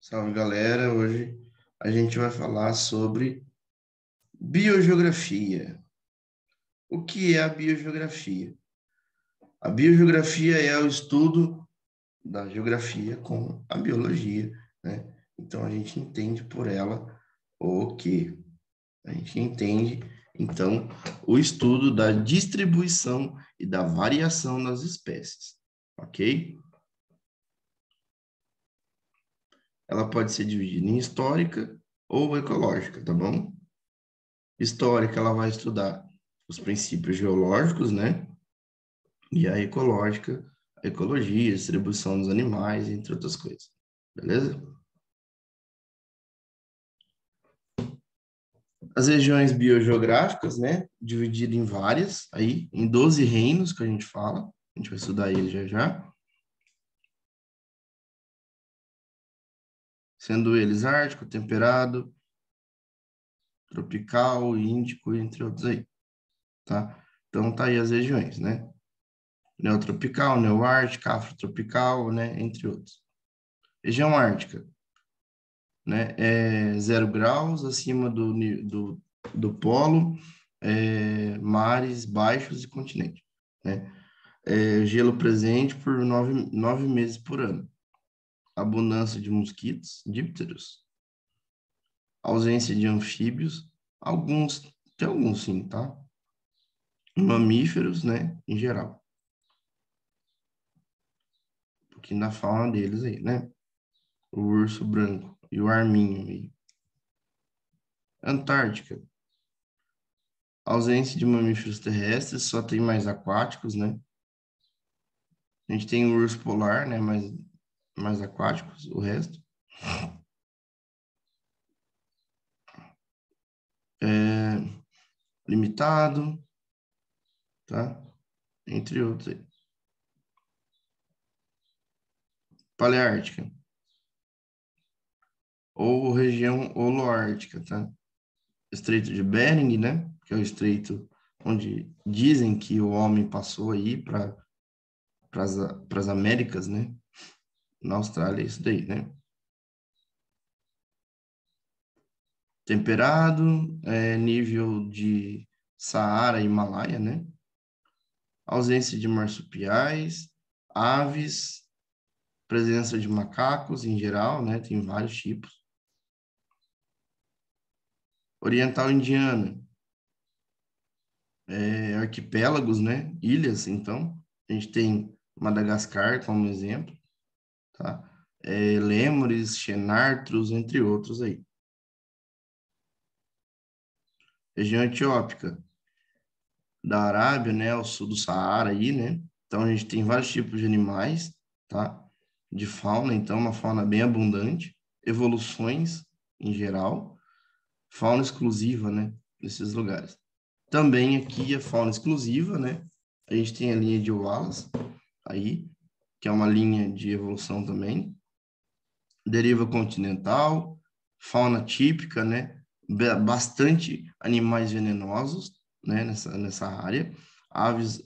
Salve, galera! Hoje a gente vai falar sobre biogeografia. O que é a biogeografia? A biogeografia é o estudo da geografia com a biologia, né? Então a gente entende por ela o quê? A gente entende, então, o estudo da distribuição e da variação das espécies, ok? Ela pode ser dividida em histórica ou ecológica, tá bom? Histórica, ela vai estudar os princípios geológicos, né? E a ecológica, a ecologia, a distribuição dos animais, entre outras coisas. Beleza? As regiões biogeográficas, né? Divididas em várias, aí, em 12 reinos que a gente fala. A gente vai estudar eles já já. Sendo eles ártico, temperado, tropical, índico, entre outros aí. Tá? Então, tá aí as regiões, né? Neotropical, neoártica, afrotropical, né? Entre outros. Região ártica, né? 0 graus acima do polo, mares baixos e continente, né? Gelo presente por 9 meses por ano. Abundância de mosquitos, dípteros. Ausência de anfíbios, tem alguns sim, tá? Mamíferos, né? Em geral. Um pouquinho da fauna deles aí, né? O urso branco e o arminho aí. Antártica. Ausência de mamíferos terrestres, só tem mais aquáticos, né? A gente tem o urso polar, né? Mais aquáticos, o resto. Limitado, tá? Entre outros aí. Paleártica. Ou região holoártica, tá? Estreito de Bering, né? Que é o estreito onde dizem que o homem passou aí para as Américas, né? Na Austrália, é isso daí, né? Temperado, nível de Saara e Himalaia, né? Ausência de marsupiais, aves, presença de macacos em geral, né? Tem vários tipos. Oriental Indiana, arquipélagos, né? Ilhas, então. A gente tem Madagascar como exemplo, tá? Lêmures, Xenartros, entre outros aí. Região etiópica, da Arábia, né? Ao sul do Saara aí, né? Então a gente tem vários tipos de animais, tá? De fauna, então uma fauna bem abundante, evoluções em geral, fauna exclusiva, né? Nesses lugares. Também aqui a fauna exclusiva, né? A gente tem a linha de Wallace aí, que é uma linha de evolução também. Deriva continental, fauna típica, né? Bastante animais venenosos, né? Nessa área. Aves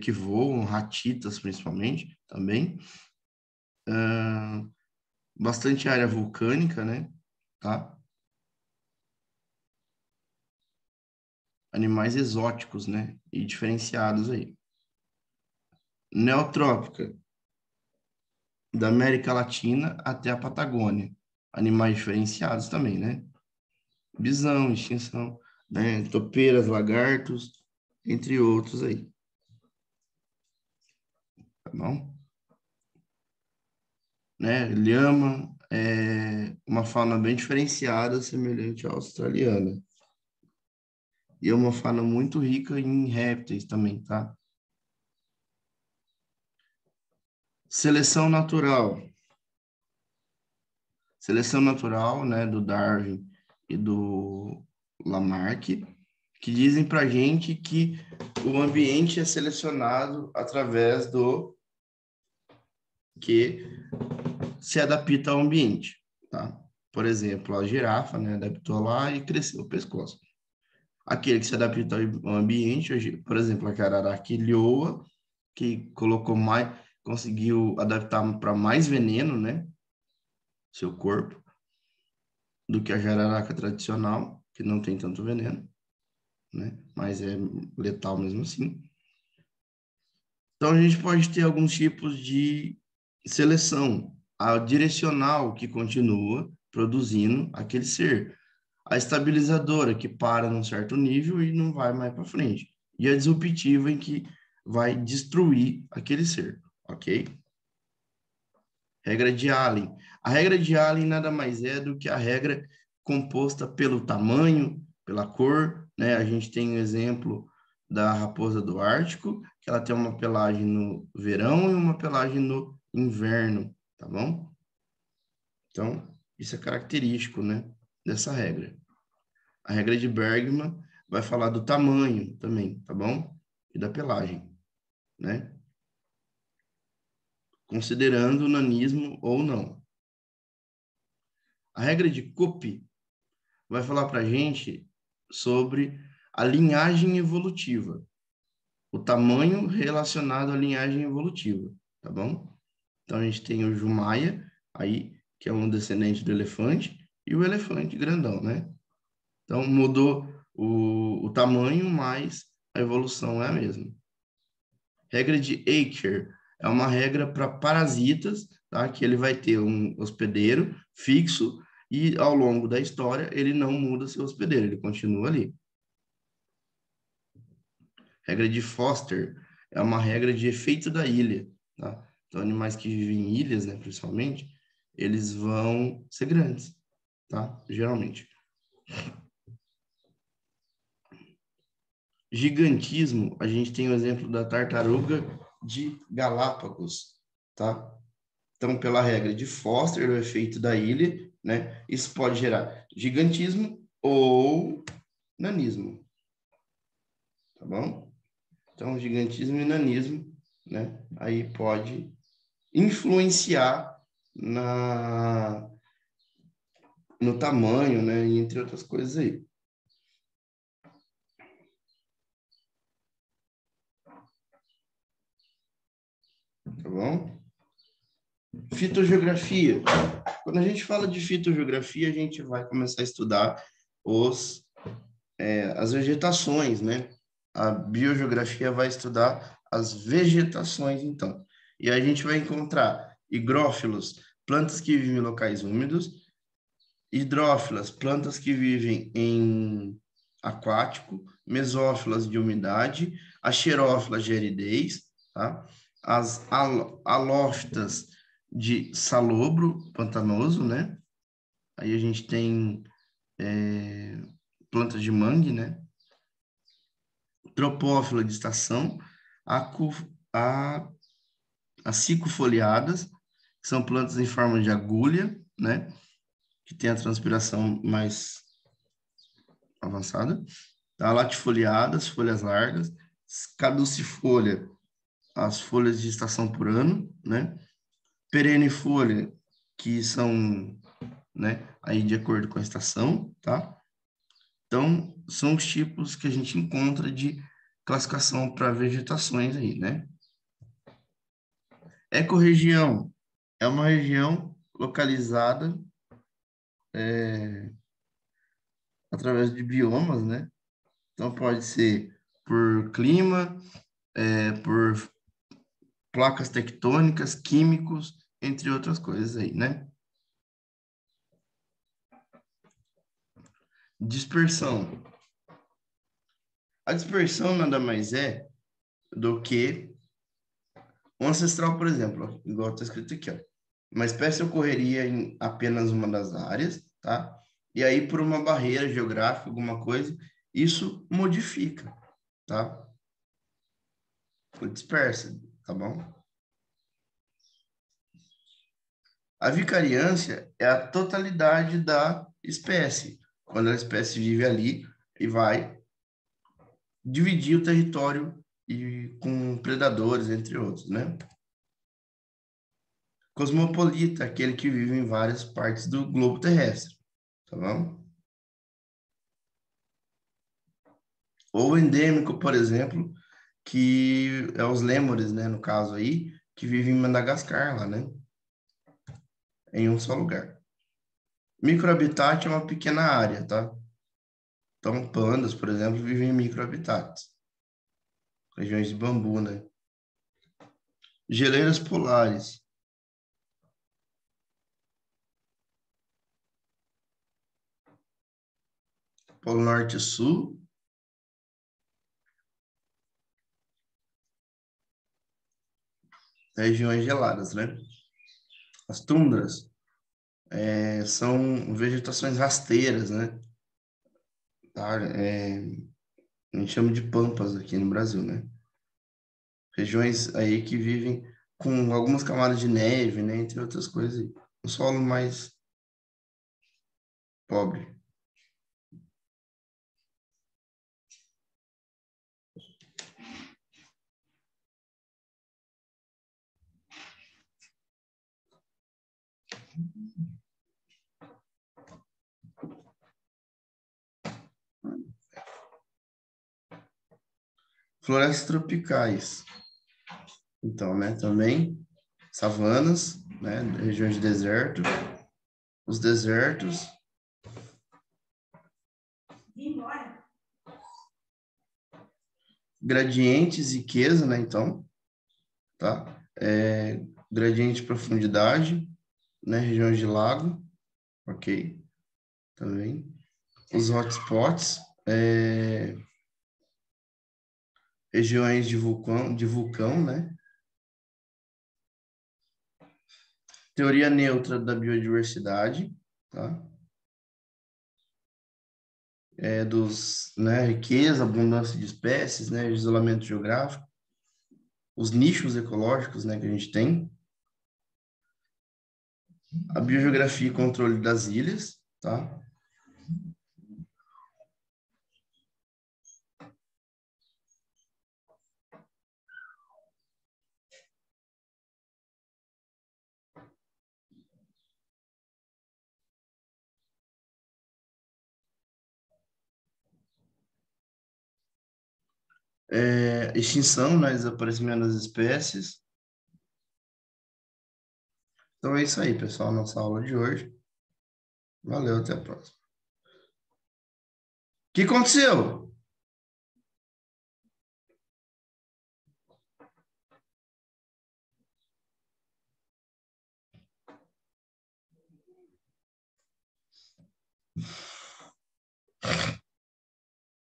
que voam, ratitas principalmente, também. Bastante área vulcânica, né? Tá? Animais exóticos, né? E diferenciados aí. Neotrópica, da América Latina até a Patagônia. Animais diferenciados também, né? Bisão, extinção, né? Topeiras, lagartos, entre outros aí. Tá bom? Né? Lhama é uma fauna bem diferenciada, semelhante à australiana. E é uma fauna muito rica em répteis também, tá? Seleção natural. Seleção natural, né, do Darwin e do Lamarck, que dizem para gente que o ambiente é selecionado através do que se adapta ao ambiente, tá? Por exemplo, a girafa, né, adaptou lá e cresceu o pescoço. Aquele que se adapta ao ambiente, por exemplo, a jararaquilhoa, que colocou mais, conseguiu adaptar para mais veneno, né? seu corpo do que a jararaca tradicional, que não tem tanto veneno, né? Mas é letal mesmo assim. Então, a gente pode ter alguns tipos de seleção. A direcional, que continua produzindo aquele ser. A estabilizadora, que para num certo nível e não vai mais para frente. E a disruptiva, em que vai destruir aquele ser, ok? Regra de Allen. A regra de Allen nada mais é do que a regra composta pelo tamanho, pela cor, né? A gente tem um exemplo da raposa do Ártico, que ela tem uma pelagem no verão e uma pelagem no inverno, tá bom? Então, isso é característico, né, dessa regra. A regra de Bergman vai falar do tamanho também, tá bom? E da pelagem, né? Considerando o nanismo ou não. A regra de Cope vai falar para a gente sobre a linhagem evolutiva, o tamanho relacionado à linhagem evolutiva, tá bom? Então, a gente tem o Jumaia, aí, que é um descendente do elefante, e o elefante grandão, né? Então, mudou o tamanho, mas a evolução é a mesma. Regra de Aker é uma regra para parasitas, tá? Que ele vai ter um hospedeiro fixo e ao longo da história ele não muda seu hospedeiro, ele continua ali. Regra de Foster é uma regra de efeito da ilha, tá? Então, animais que vivem em ilhas, né, principalmente, eles vão ser grandes, tá? Geralmente. Gigantismo, a gente tem o exemplo da tartaruga de Galápagos, tá? Então, pela regra de Foster, o efeito da ilha, né? Isso pode gerar gigantismo ou nanismo, tá bom? Então, gigantismo e nanismo, né? Aí pode influenciar no tamanho, né? Entre outras coisas aí. Tá bom? Fitogeografia. Quando a gente fala de fitogeografia, a gente vai começar a estudar as vegetações, né? A biogeografia vai estudar as vegetações, então. E a gente vai encontrar higrófilos, plantas que vivem em locais úmidos, hidrófilas, plantas que vivem em aquático, mesófilas de umidade, as xerófilas de aridez, tá? As halófitas de salobro pantanoso, né? Aí a gente tem plantas de mangue, né? Tropófila de estação, acu, a, acicofoliadas, que são plantas em forma de agulha, né? Que tem a transpiração mais avançada. Tá? Latifoliadas, folhas largas, caducifolha, as folhas de estação por ano, né? Perennifolha, que são, né, aí de acordo com a estação, tá? Então, são os tipos que a gente encontra de classificação para vegetações aí, né? Ecorregião é uma região localizada através de biomas, né? Então, pode ser por clima, por placas tectônicas, químicos, entre outras coisas aí, né? Dispersão. A dispersão nada mais é do que um ancestral, por exemplo, igual está escrito aqui, ó. Uma espécie ocorreria em apenas uma das áreas, tá? E aí, por uma barreira geográfica, alguma coisa, isso modifica, tá? Foi dispersa, tá bom? A vicariância é a totalidade da espécie, quando a espécie vive ali e vai dividir o território e com predadores, entre outros, né? Cosmopolita, aquele que vive em várias partes do globo terrestre, tá bom? Ou endêmico, por exemplo, que é os lêmures, né, no caso aí, que vivem em Madagascar lá, né? Em um só lugar. Microhabitat é uma pequena área, tá? Então, pandas, por exemplo, vivem em microhabitats, regiões de bambu, né? Geleiras polares. Polo Norte e Sul, regiões geladas, né? As tundras são vegetações rasteiras, né? Tá? A gente chama de pampas aqui no Brasil, né? Regiões aí que vivem com algumas camadas de neve, né? Entre outras coisas. Um solo mais pobre. Florestas tropicais. Então, né? Também savanas, né? Regiões de deserto. Os desertos. Gradientes e riqueza, né? Então, tá? Gradiente de profundidade, né? Regiões de lago, ok? Também. Os hotspots, regiões de vulcão, né? Teoria neutra da biodiversidade, tá? Né, riqueza, abundância de espécies, né? Isolamento geográfico, os nichos ecológicos, né? Que a gente tem. A biogeografia e controle das ilhas, tá? Extinção, né? Desaparecimento das espécies. Então é isso aí, pessoal, nossa aula de hoje. Valeu, até a próxima. O que aconteceu?